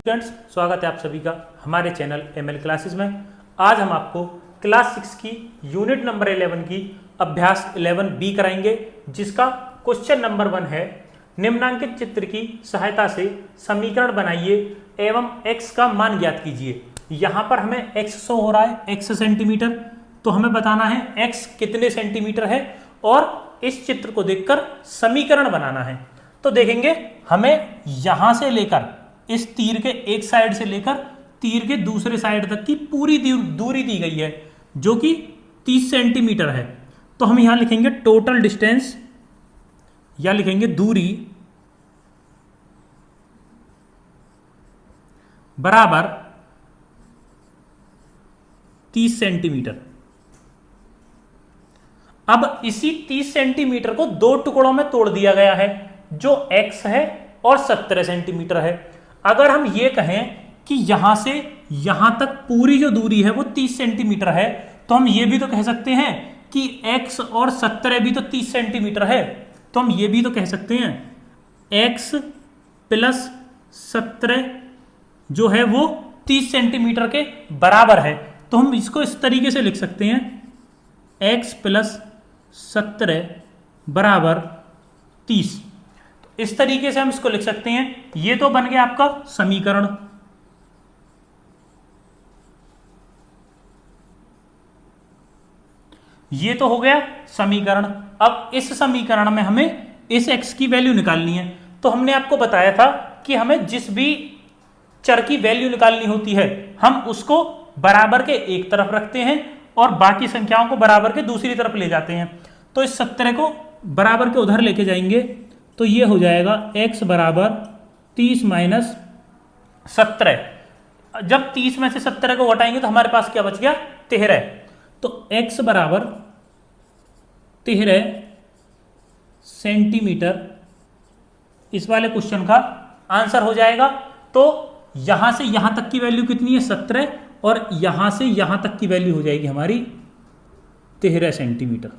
Students, स्वागत है आप सभी का हमारे चैनल एमएल क्लासेस में। आज हम आपको क्लास 6 की यूनिट नंबर 11 की अभ्यास 11B कराएंगे, जिसका क्वेश्चन नंबर 1 है निम्नांकित चित्र की सहायता से समीकरण बनाइए एवं x का मान ज्ञात कीजिए। यहाँ पर हमें x शो हो रहा है x सेंटीमीटर, तो हमें बताना है x कितने सेंटीमीटर है और इस चित्र को देखकर समीकरण बनाना है। तो देखेंगे हमें यहां से लेकर इस तीर के एक साइड से लेकर तीर के दूसरे साइड तक की पूरी दूरी दी गई है, जो कि 30 सेंटीमीटर है। तो हम यहां लिखेंगे टोटल डिस्टेंस या लिखेंगे दूरी बराबर 30 सेंटीमीटर। अब इसी 30 सेंटीमीटर को दो टुकड़ों में तोड़ दिया गया है, जो x है और 17 सेंटीमीटर है। अगर हम ये कहें कि यहां से यहां तक पूरी जो दूरी है वो 30 सेंटीमीटर है, तो हम ये भी तो कह सकते हैं कि x और 17 भी तो 30 सेंटीमीटर है। तो हम ये भी तो कह सकते हैं x प्लस 17 जो है वो 30 सेंटीमीटर के बराबर है। तो हम इसको इस तरीके से लिख सकते हैं x प्लस 17 बराबर 30। इस तरीके से हम इसको लिख सकते हैं। ये तो बन गया आपका समीकरण। ये तो हो गया समीकरण। अब इस समीकरण में हमें इस x की वैल्यू निकालनी है। तो हमने आपको बताया था कि हमें जिस भी चर की वैल्यू निकालनी होती है, हम उसको बराबर के एक तरफ रखते हैं और बाकी संख्याओं को बराबर के दूसरी तरफ ले जाते हैं। तो इस 17 को बराबर के उधर लेके जाएंगे, तो ये हो जाएगा x बराबर 30 माइनस 17। जब 30 में से 17 को घटाएंगे तो हमारे पास क्या बच गया? 13। तो x बराबर 13 सेंटीमीटर इस वाले क्वेश्चन का आंसर हो जाएगा। तो यहां से यहां तक की वैल्यू कितनी है? 17, और यहां से यहां तक की वैल्यू हो जाएगी हमारी 13 सेंटीमीटर।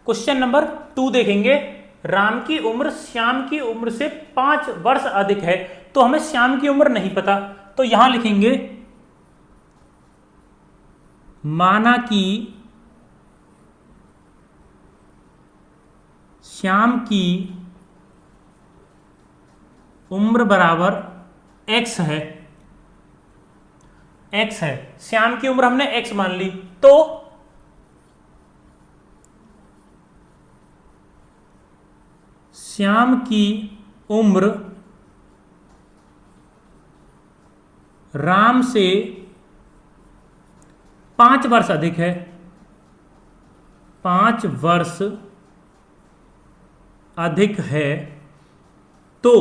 क्वेश्चन नंबर 2 देखेंगे। राम की उम्र श्याम की उम्र से 5 वर्ष अधिक है। तो हमें श्याम की उम्र नहीं पता, तो यहां लिखेंगे माना कि श्याम की उम्र बराबर x है। x है, श्याम की उम्र हमने x मान ली। तो श्याम की उम्र राम से 5 वर्ष अधिक है। 5 वर्ष अधिक है। तो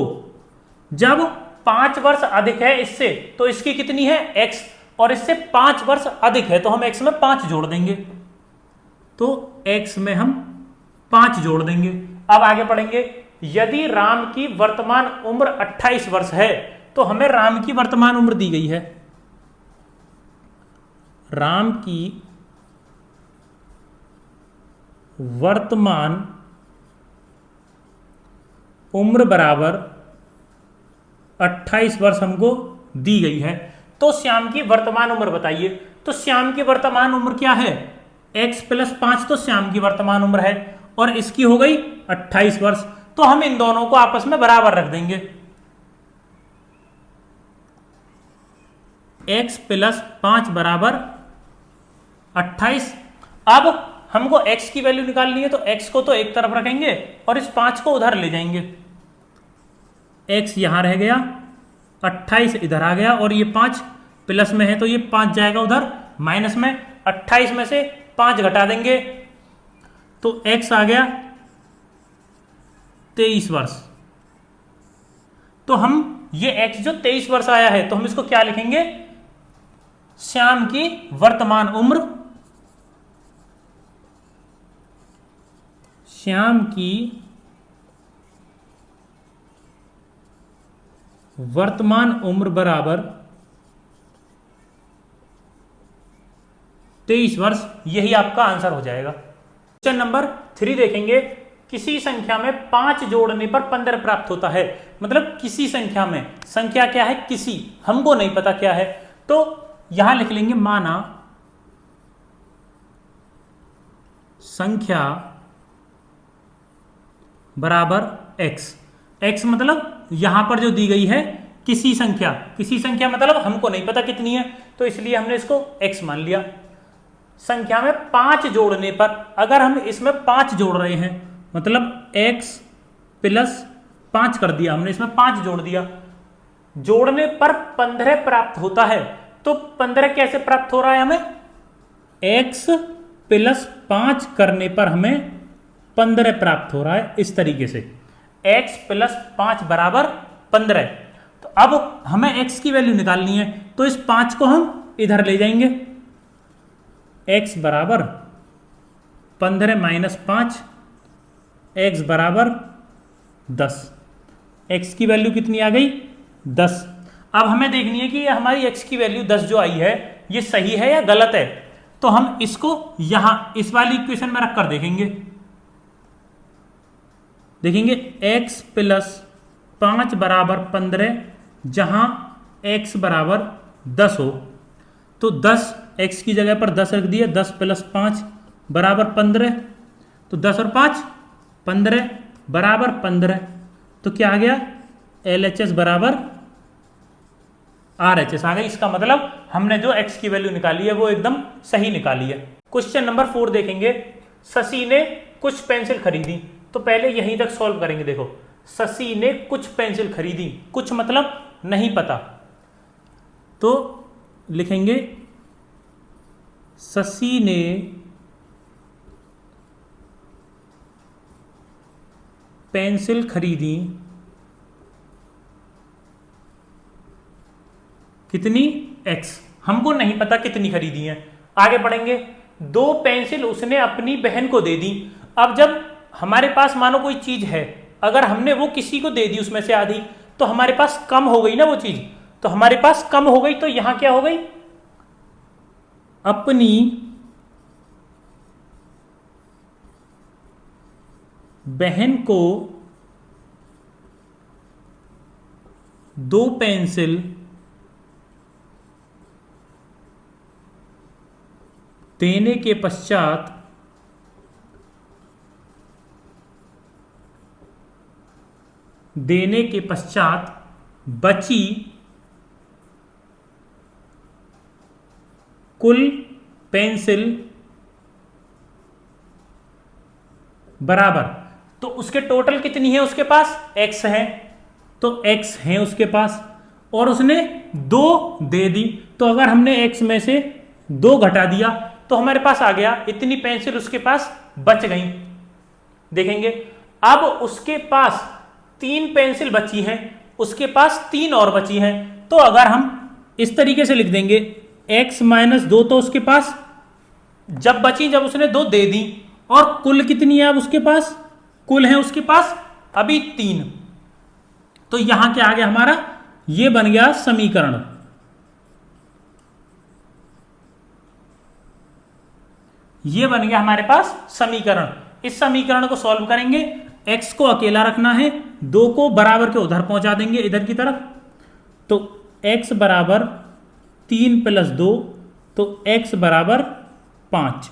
जब 5 वर्ष अधिक है इससे, तो इसकी कितनी है? x, और इससे 5 वर्ष अधिक है, तो हम x में 5 जोड़ देंगे। तो x में हम 5 जोड़ देंगे। अब आगे पढ़ेंगे। यदि राम की वर्तमान उम्र 28 वर्ष है, तो हमें राम की वर्तमान उम्र दी गई है। राम की वर्तमान उम्र बराबर 28 वर्ष हमको दी गई है। तो श्याम की वर्तमान उम्र बताइए। तो श्याम की वर्तमान उम्र क्या है? x प्लस 5 तो श्याम की वर्तमान उम्र है, और इसकी हो गई 28 वर्ष। तो हम इन दोनों को आपस में बराबर रख देंगे। x प्लस 5 बराबर 28। अब हमको x की वैल्यू निकालनी है, तो x को तो एक तरफ रखेंगे और इस 5 को उधर ले जाएंगे। x यहां रह गया, 28 इधर आ गया, और ये 5 प्लस में है तो ये 5 जाएगा उधर माइनस में। 28 में से 5 घटा देंगे तो x आ गया 23 वर्ष। तो हम ये x जो 23 वर्ष आया है, तो हम इसको क्या लिखेंगे? श्याम की वर्तमान उम्र, श्याम की वर्तमान उम्र बराबर 23 वर्ष। यही आपका आंसर हो जाएगा। क्वेश्चन नंबर 3 देखेंगे। किसी संख्या में 5 जोड़ने पर 15 प्राप्त होता है। मतलब किसी संख्या में, संख्या क्या है, किसी, हमको नहीं पता क्या है, तो यहां लिख लेंगे माना संख्या बराबर x। x मतलब यहां पर जो दी गई है किसी संख्या, किसी संख्या मतलब हमको नहीं पता कितनी है, तो इसलिए हमने इसको x मान लिया। संख्या में 5 जोड़ने पर, अगर हम इसमें 5 जोड़ रहे हैं मतलब x प्लस 5 कर दिया हमने, इसमें 5 जोड़ दिया, जोड़ने पर 15 प्राप्त होता है। तो 15 कैसे प्राप्त हो रहा है हमें, x प्लस 5 करने पर हमें 15 प्राप्त हो रहा है, इस तरीके से x प्लस 5 बराबर 15। तो अब हमें x की वैल्यू निकालनी है, तो इस 5 को हम इधर ले जाएंगे, x बराबर 15 माइनस 5, x बराबर 10। x की वैल्यू कितनी आ गई, 10। अब हमें देखनी है कि ये हमारी x की वैल्यू 10 जो आई है ये सही है या गलत है। तो हम इसको यहां इस वाली इक्वेशन में रखकर देखेंगे, x प्लस 5 बराबर 15, जहां x बराबर 10 हो, तो 10 x की जगह पर 10 रख दिया, 10 प्लस 5 बराबर 15, तो 10 और 5 15 बराबर 15। तो क्या आ गया, LHS बराबर RHS आ गई। इसका मतलब हमने जो x की वैल्यू निकाली है वो एकदम सही निकाली है। क्वेश्चन नंबर 4 देखेंगे। शशि ने कुछ पेंसिल खरीदी, तो पहले यहीं तक सॉल्व करेंगे। देखो, शशि ने कुछ पेंसिल खरीदी, कुछ मतलब नहीं पता, तो लिखेंगे शशि ने पेंसिल खरीदी कितनी, x, हमको नहीं पता कितनी खरीदी है। आगे पढ़ेंगे। 2 पेंसिल उसने अपनी बहन को दे दी। अब जब हमारे पास मानो कोई चीज है, अगर हमने वो किसी को दे दी उसमें से आधी, तो हमारे पास कम हो गई ना वो चीज, तो हमारे पास कम हो गई, तो यहां क्या हो गई, अपनी बहन को 2 पेंसिल देने के पश्चात बची कुल पेंसिल बराबर, तो उसके टोटल कितनी है उसके पास, x है, तो x है उसके पास, और उसने 2 दे दी, तो अगर हमने x में से 2 घटा दिया तो हमारे पास आ गया इतनी पेंसिल उसके पास बच गई। देखेंगे, अब उसके पास 3 पेंसिल बची हैं, उसके पास 3 और बची हैं, तो अगर हम इस तरीके से लिख देंगे x माइनस 2, तो उसके पास जब बची, जब उसने 2 दे दी, और कुल कितनी है अब उसके पास, कुल है उसके पास अभी 3। तो यहां क्या आ गया हमारा, ये बन गया समीकरण, ये बन गया हमारे पास समीकरण। इस समीकरण को सॉल्व करेंगे, x को अकेला रखना है, 2 को बराबर के उधर पहुंचा देंगे इधर की तरफ, तो x बराबर 3 प्लस 2, तो x बराबर 5।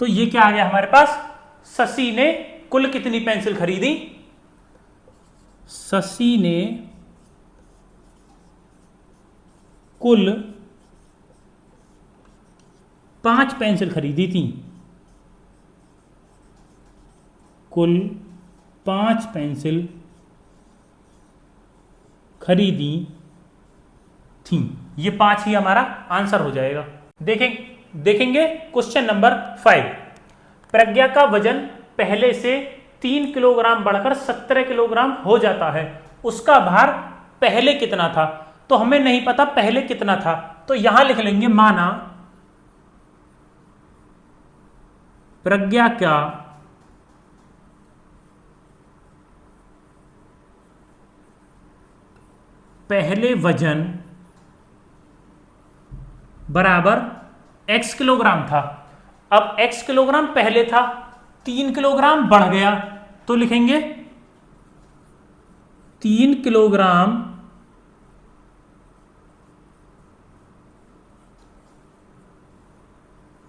तो ये क्या आ गया हमारे पास, शशि ने कुल कितनी पेंसिल खरीदी, शशि ने कुल 5 पेंसिल खरीदी थी, कुल 5 पेंसिल खरीदी थी। ये 5 ही हमारा आंसर हो जाएगा। देखेंगे क्वेश्चन नंबर 5। प्रज्ञा का वजन पहले से 3 किलोग्राम बढ़कर 17 किलोग्राम हो जाता है, उसका भार पहले कितना था, तो हमें नहीं पता पहले कितना था, तो यहां लिख लेंगे माना प्रज्ञा का पहले वजन बराबर x किलोग्राम था। अब x किलोग्राम पहले था, 3 किलोग्राम बढ़ गया तो लिखेंगे 3 किलोग्राम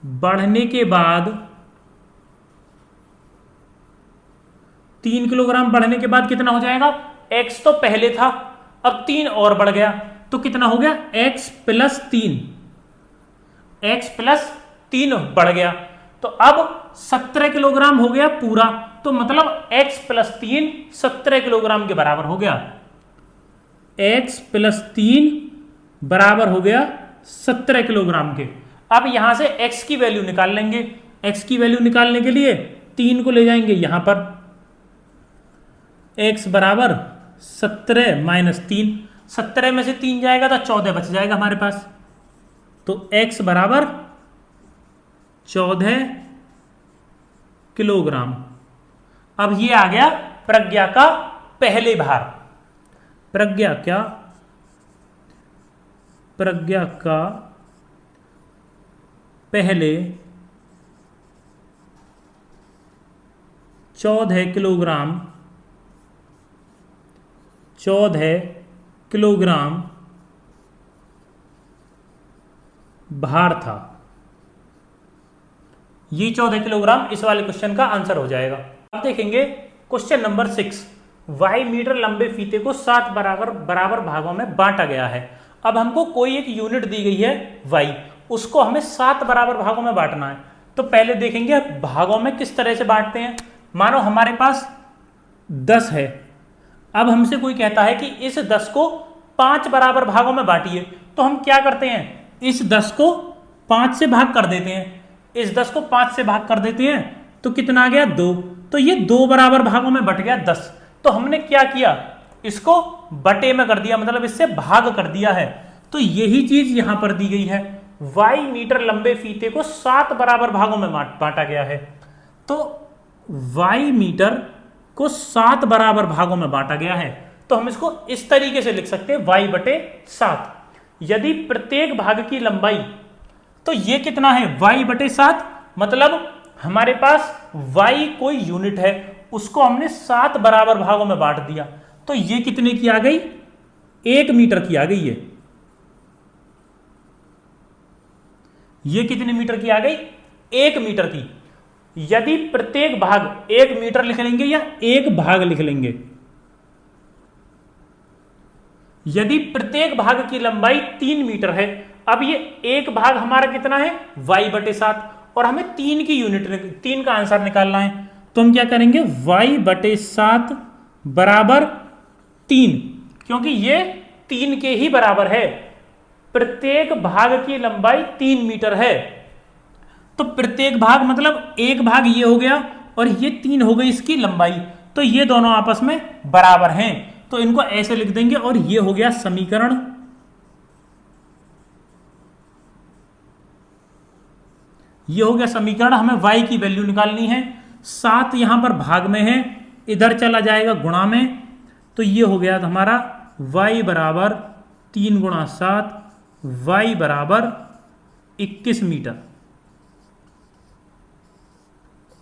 बढ़ने के बाद 3 किलोग्राम बढ़ने के बाद कितना हो जाएगा, x तो पहले था, अब 3 और बढ़ गया तो कितना हो गया, x प्लस 3, x प्लस 3 बढ़ गया तो अब 17 किलोग्राम हो गया पूरा, तो मतलब x प्लस 3 17 किलोग्राम के बराबर हो गया, x प्लस 3 बराबर हो गया 17 किलोग्राम के। अब यहां से x की वैल्यू निकाल लेंगे, x की वैल्यू निकालने के लिए 3 को ले जाएंगे यहां पर, x बराबर 17 माइनस 3, 17 में से 3 जाएगा तो 14 बच जाएगा हमारे पास, तो x बराबर 14 किलोग्राम। अब ये आ गया प्रज्ञा का पहले भार, प्रज्ञा का पहले 14 किलोग्राम भार था। ये 14 किलोग्राम इस वाले क्वेश्चन का आंसर हो जाएगा। अब देखेंगे क्वेश्चन नंबर 6, y मीटर लंबे फीते को 7 बराबर भागों में बांटा गया है। अब हमको कोई एक यूनिट दी गई है y, उसको हमें 7 बराबर भागों में बांटना है। तो पहले देखेंगे भागों में किस तरह से बांटते हैं। मानो हमारे पास 10 है, अब हमसे कोई कहता है कि इस 10 को 5 बराबर भागों में बांटिए, तो हम क्या करते हैं, इस 10 को 5 से भाग कर देते हैं, इस 10 को 5 से भाग कर देते हैं तो कितना आ गया 2, तो ये 2 बराबर भागों में बट गया 10। तो हमने क्या किया, इसको बटे में कर दिया, मतलब इससे भाग कर दिया है। तो यही चीज यहां पर दी गई है, y मीटर लंबे फीते को 7 बराबर भागों में बांटा गया है। तो y मीटर को 7 बराबर भागों में बांटा गया है, तो हम इसको इस तरीके से लिख सकते हैं y बटे 7। यदि प्रत्येक भाग की लंबाई, तो ये कितना है y बटे 7, मतलब हमारे पास y कोई यूनिट है, उसको हमने 7 बराबर भागों में बांट दिया, तो ये कितने की आ गई, 1 मीटर की आ गई है। ये कितने मीटर की आ गई, 1 मीटर की। यदि प्रत्येक भाग 1 मीटर लिख लेंगे या 1 भाग लिख लेंगे, यदि प्रत्येक भाग की लंबाई 3 मीटर है, अब ये 1 भाग हमारा कितना है y बटे 7, और हमें 3 की यूनिट 3 का आंसर निकालना है, तो हम क्या करेंगे y बटे 7 बराबर 3, क्योंकि ये 3 के ही बराबर है, प्रत्येक भाग की लंबाई 3 मीटर है। तो प्रत्येक भाग मतलब एक भाग ये हो गया और ये 3 हो गई इसकी लंबाई, तो ये दोनों आपस में बराबर हैं, तो इनको ऐसे लिख देंगे, और ये हो गया समीकरण। ये हो गया समीकरण। हमें y की वैल्यू निकालनी है, 7 यहां पर भाग में है, इधर चला जाएगा गुणा में, तो ये हो गया हमारा y बराबर 3 गुणा 7, y बराबर 21 मीटर।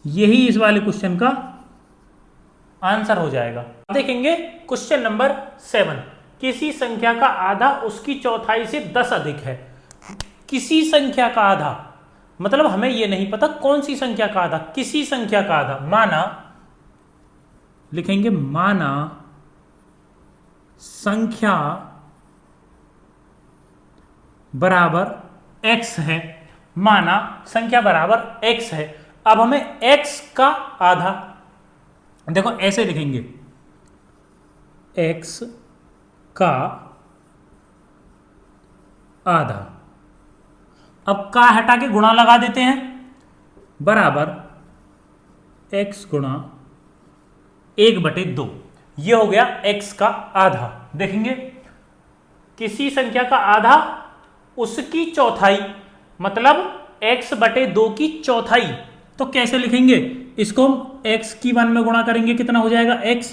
यही इस वाले क्वेश्चन का आंसर हो जाएगा। देखेंगे क्वेश्चन नंबर 7, किसी संख्या का आधा उसकी चौथाई से 10 अधिक है। किसी संख्या का आधा मतलब हमें यह नहीं पता कौन सी संख्या का आधा, किसी संख्या का आधा। माना लिखेंगे, माना संख्या बराबर x है, माना संख्या बराबर x है। अब हमें x का आधा, देखो ऐसे लिखेंगे, x का आधा। अब का हटा के गुणा लगा देते हैं, बराबर x गुणा 1/2, ये हो गया x का आधा। देखेंगे किसी संख्या का आधा उसकी चौथाई, मतलब x/2 की चौथाई। तो कैसे लिखेंगे इसको, हम x की 1 में गुणा करेंगे, कितना हो जाएगा x,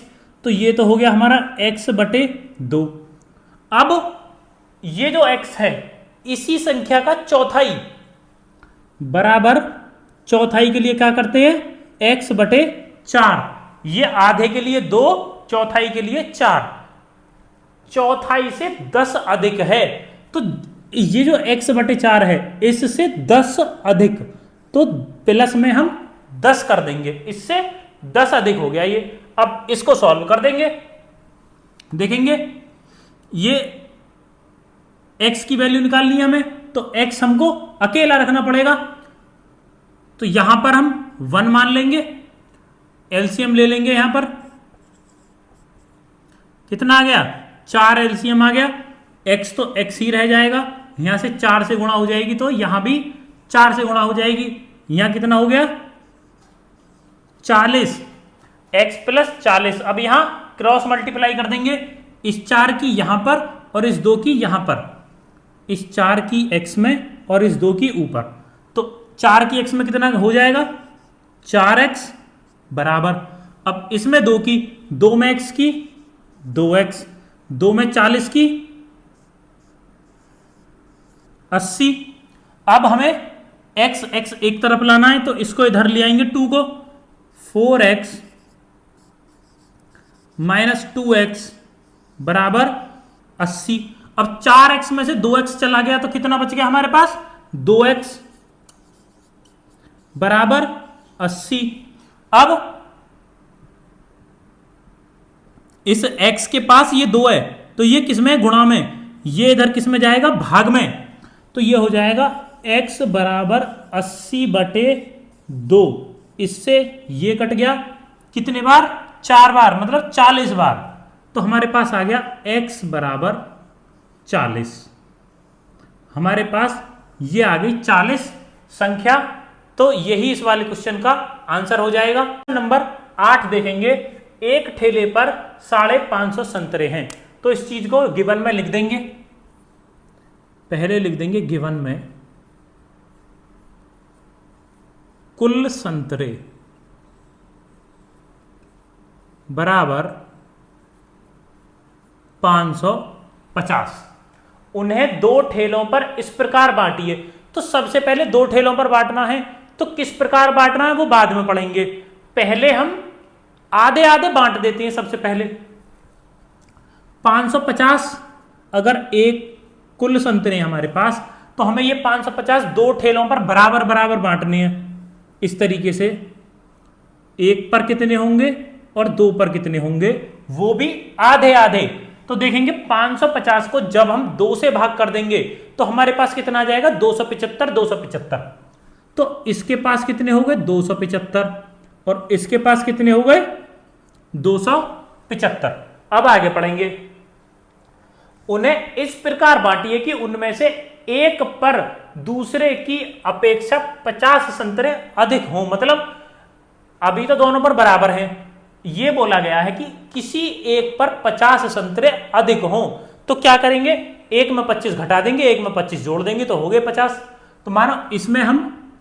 तो ये तो हो गया हमारा x/2। अब ये जो x है इसी संख्या का चौथाई, बराबर चौथाई के लिए क्या करते हैं, x बटे 4, ये आधे के लिए 2, चौथाई के लिए 4, चौथाई से 10 अधिक है, तो ये जो x बटे 4 है इससे 10 अधिक, तो प्लस में हम 10 कर देंगे, इससे 10 अधिक हो गया ये। अब इसको सॉल्व कर देंगे, देखेंगे ये x की वैल्यू निकालनी है हमें, तो x हमको अकेला रखना पड़ेगा, तो यहां पर हम 1 मान लेंगे, एलसीएम ले लेंगे, यहां पर कितना आ गया 4 एलसीएम आ गया, x तो x ही रह जाएगा, यहां से 4 से गुणा हो जाएगी तो यहां भी 4 से गुणा हो जाएगी, यहां कितना हो गया 40, x प्लस 40। अब यहां क्रॉस मल्टीप्लाई कर देंगे, इस 4 की यहां पर और इस 2 की यहां पर, इस 4 की x में और इस 2 की ऊपर, तो 4 की x में कितना हो जाएगा 4x बराबर, अब इसमें 2 की, 2 में x की 2x, 2 में 40 की 80। अब हमें x एक तरफ लाना है, तो इसको इधर ले आएंगे 2 को, 4x माइनस 2x बराबर 80। अब 4x में से 2x चला गया तो कितना बच गया हमारे पास 2x बराबर 80। अब इस x के पास ये 2 है, तो ये किसमें गुणा में, ये इधर किसमें जाएगा भाग में, तो ये हो जाएगा x बराबर 80 बटे 2, इससे ये कट गया कितने बार 4 बार, मतलब 40 बार, तो हमारे पास आ गया x बराबर 40, हमारे पास ये आ गई 40 संख्या, तो यही इस वाले क्वेश्चन का आंसर हो जाएगा। नंबर 8 देखेंगे, एक ठेले पर 550 संतरे हैं, तो इस चीज को गिवन में लिख देंगे, पहले लिख देंगे गिवन में कुल संतरे बराबर 550, उन्हें 2 ठेलों पर इस प्रकार बांटिए, तो सबसे पहले 2 ठेलों पर बांटना है, तो किस प्रकार बांटना है वो बाद में पढ़ेंगे, पहले हम आधे आधे बांट देते हैं। सबसे पहले 550 अगर एक कुल संतरे हमारे पास, तो हमें ये 550 2 ठेलों पर बराबर बराबर बांटने हैं, इस तरीके से, एक पर कितने होंगे और 2 पर कितने होंगे, वो भी आधे आधे। तो देखेंगे 550 को जब हम 2 से भाग कर देंगे तो हमारे पास कितना आ जाएगा 275, 275, तो इसके पास कितने हो गए 275 और इसके पास कितने हो गए 275। अब आगे पढ़ेंगे, उन्हें इस प्रकार बांटिए कि उनमें से एक पर दूसरे की अपेक्षा 50 संतरे अधिक हों, मतलब अभी तो दोनों पर बराबर हैं, ये बोला गया है कि किसी एक पर 50 संतरे अधिक हों, तो क्या करेंगे, एक में 25 घटा देंगे, एक में 25 जोड़ देंगे, तो हो गए 50। तो मानो इसमें हम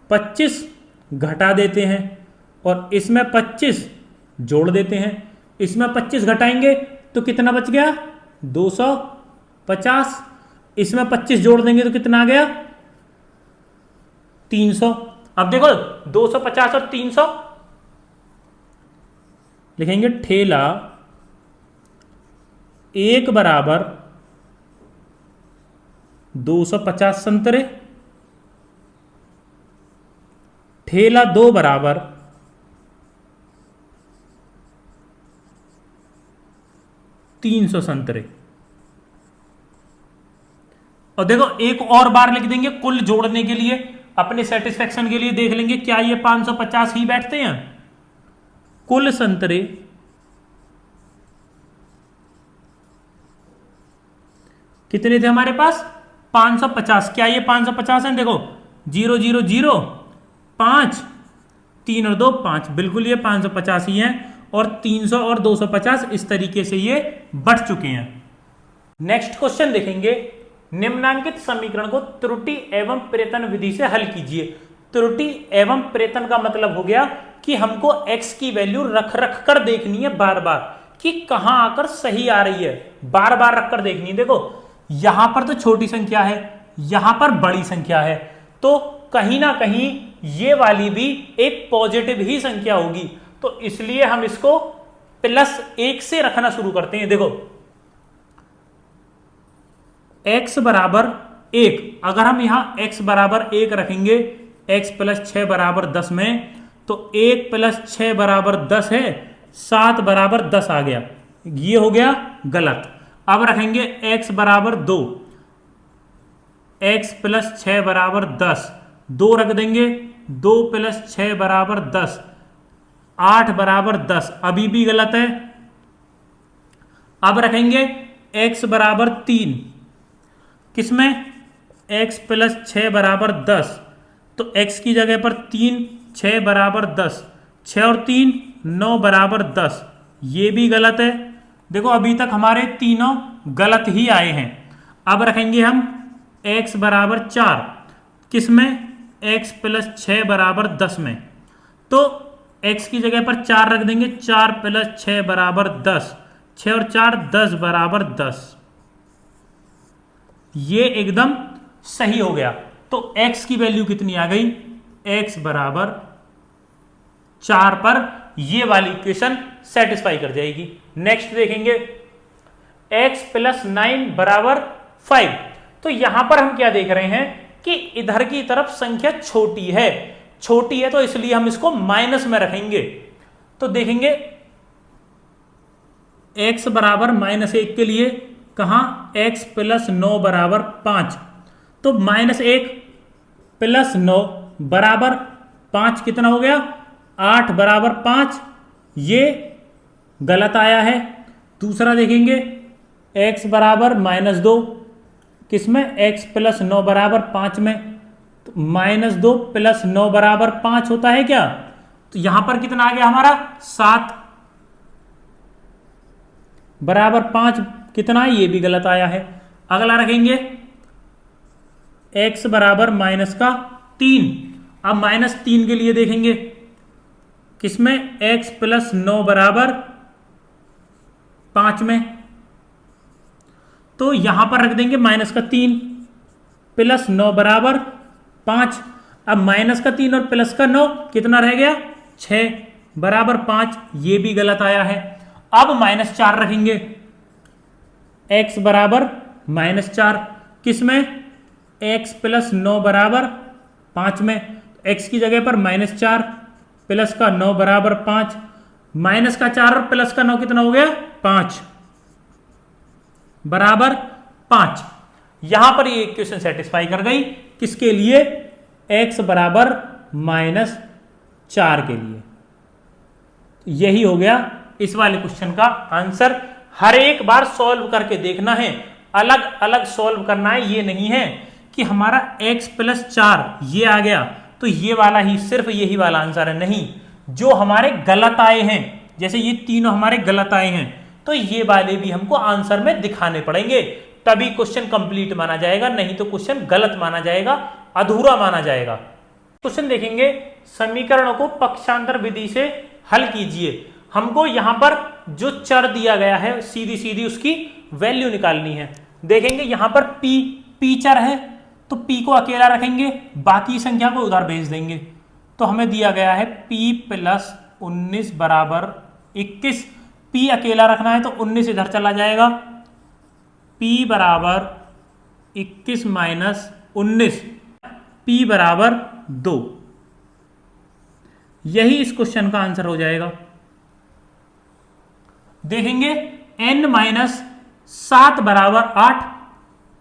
25 घटा देते हैं और इसमें 25 जोड़ देते हैं, इसमें 25 घटाएंगे तो कितना बच गया 250, इसमें 25 जोड़ देंगे तो कितना आ गया 300। अब देखो 250 और 300 लिखेंगे, ठेला 1 बराबर 250 संतरे, ठेला 2 बराबर 300 संतरे। और देखो एक और बार लिख देंगे कुल जोड़ने के लिए, अपने सेटिस्फेक्शन के लिए देख लेंगे क्या ये 550 ही बैठते हैं। कुल संतरे कितने थे हमारे पास 550, क्या ये 550 है, देखो 0 0 0 5 3 और 2 5, बिल्कुल ये 550 ही है, और 300 और 250 इस तरीके से ये बढ़ चुके हैं। नेक्स्ट क्वेश्चन देखेंगे, निम्नांकित समीकरण को त्रुटि एवं प्रयत्न विधि से हल कीजिए। त्रुटि एवं प्रयत्न का मतलब हो गया कि हमको x की वैल्यू रख रख कर देखनी है बार बार कि कहां आकर सही आ रही है, बार बार रख कर देखनी है। देखो यहां पर तो छोटी संख्या है, यहां पर बड़ी संख्या है, तो कहीं ना कहीं ये वाली भी एक पॉजिटिव ही संख्या होगी, तो इसलिए हम इसको +1 से रखना शुरू करते हैं। देखो x बराबर 1, अगर हम यहां x बराबर 1 रखेंगे, x + 6 बराबर 10 में, तो 1 + 6 बराबर 10 है, 7 बराबर 10 आ गया, ये हो गया गलत। अब रखेंगे x बराबर 2, x + 6 बराबर 10, 2 रख देंगे, 2 + 6 बराबर 10, 8 बराबर 10, अभी भी गलत है। अब रखेंगे x बराबर 3, किसमें, x + 6 बराबर 10, तो x की जगह पर 3, 6 बराबर 10, 6 और 3 9 बराबर 10, ये भी गलत है। देखो अभी तक हमारे तीनों गलत ही आए हैं। अब रखेंगे हम x बराबर 4, किसमें, x + 6 बराबर 10 में, तो x की जगह पर 4 रख देंगे, 4 + 6 बराबर 10, 6 और 4 10 बराबर 10, ये एकदम सही हो गया। तो x की वैल्यू कितनी आ गई, x बराबर 4 पर ये वाली इक्वेशन सेटिस्फाई कर जाएगी। नेक्स्ट देखेंगे x + 9 बराबर 5, तो यहां पर हम क्या देख रहे हैं कि इधर की तरफ संख्या छोटी है, तो इसलिए हम इसको माइनस में रखेंगे। तो देखेंगे x बराबर -1 के लिए कहां, x + 9 बराबर 5, तो -1 + 9 बराबर 5 कितना हो गया, 8 बराबर 5, ये गलत आया है। दूसरा देखेंगे x बराबर -2, किसमें, x + 9 बराबर 5 में, तो -2 + 9 बराबर 5 होता है क्या, तो यहां पर कितना आ गया हमारा, 7 बराबर 5 कितना, ये भी गलत आया है। अगला रखेंगे x बराबर -3, अब -3 के लिए देखेंगे, किसमें, x + 9 बराबर 5 में, तो यहां पर रख देंगे -3 + 9 बराबर 5, अब -3 और +9 कितना रह गया, 6 बराबर 5, ये भी गलत आया है। अब -4 रखेंगे, x बराबर -4, किसमें, x + 9 बराबर 5 में, x की जगह पर -4 + 9 बराबर 5, -4 और +9 कितना हो गया, 5 बराबर 5। यहां पर ये इक्वेशन सेटिस्फाई कर गई, किसके लिए, x बराबर -4 के लिए। यही हो गया इस वाले क्वेश्चन का आंसर। हर एक बार सॉल्व करके देखना है, अलग अलग सॉल्व करना है, ये नहीं है कि हमारा x + 4 ये आ गया तो ये वाला ही, सिर्फ यही वाला आंसर है, नहीं, जो हमारे गलत आए हैं, जैसे ये तीनों हमारे गलत आए हैं, तो ये वाले भी हमको आंसर में दिखाने पड़ेंगे, तभी क्वेश्चन कंप्लीट माना जाएगा, नहीं तो क्वेश्चन गलत माना जाएगा, अधूरा माना जाएगा। क्वेश्चन देखेंगे, समीकरणों को पक्षांतर विधि से हल कीजिए। हमको यहां पर जो चर दिया गया है सीधी सीधी उसकी वैल्यू निकालनी है। देखेंगे यहां पर p चर है, तो p को अकेला रखेंगे, बाकी संख्या को उधर भेज देंगे। तो हमें दिया गया है p + 19 बराबर 21, p अकेला रखना है तो 19 इधर चला जाएगा, p बराबर 21 - 19, p बराबर 2, यही इस क्वेश्चन का आंसर हो जाएगा। देखेंगे n - 7 बराबर 8,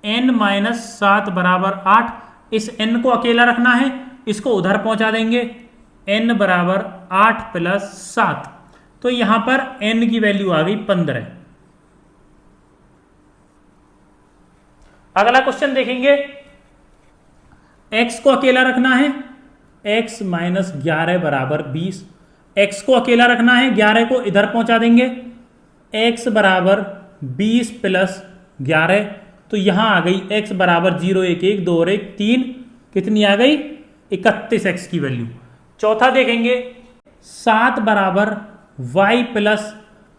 n - 7 बराबर 8, इस n को अकेला रखना है, इसको उधर पहुंचा देंगे, n बराबर 8 + 7, तो यहां पर n की वैल्यू आ गई 15। अगला क्वेश्चन देखेंगे, x को अकेला रखना है, x - 11 बराबर 20, x को अकेला रखना है, 11 को इधर पहुंचा देंगे, x बराबर 20 + 11, तो यहां आ गई x बराबर 0 1 1 2 और 1 3, कितनी आ गई, 31 x की वैल्यू। चौथा देखेंगे, 7 बराबर y +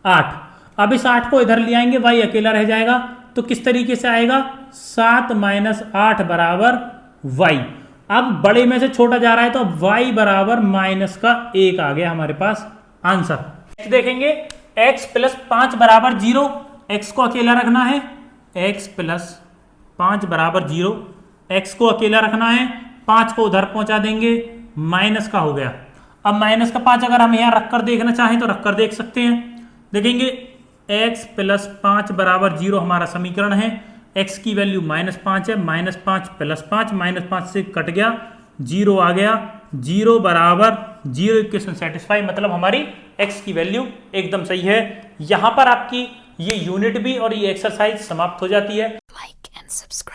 8, अब इस 8 को इधर ले आएंगे, y अकेला रह जाएगा, तो किस तरीके से आएगा, 7 - 8 बराबर y। अब बड़े में से छोटा जा रहा है तो अब y बराबर माइनस का 1 आ गया हमारे पास आंसर। देखेंगे x प्लस 5 बराबर 0, x को अकेला रखना है, x प्लस 5 बराबर 0, x को अकेला रखना है, 5 को उधर पहुंचा देंगे, माइनस का हो गया। अब माइनस का 5 अगर हम यहाँ रखकर देखना चाहें तो रखकर देख सकते हैं। देखेंगे x प्लस 5 बराबर 0 हमारा समीकरण है, x की वैल्यू -5 है, -5 प्लस 5, -5 से कट गया, 0 आ गया, 0 बराबर 0 इक्वेशन सेटिस्फाई, मतलब हमारी x की वैल्यू एकदम सही है। यहां पर आपकी ये यूनिट भी और ये एक्सरसाइज समाप्त हो जाती है। Like and subscribe.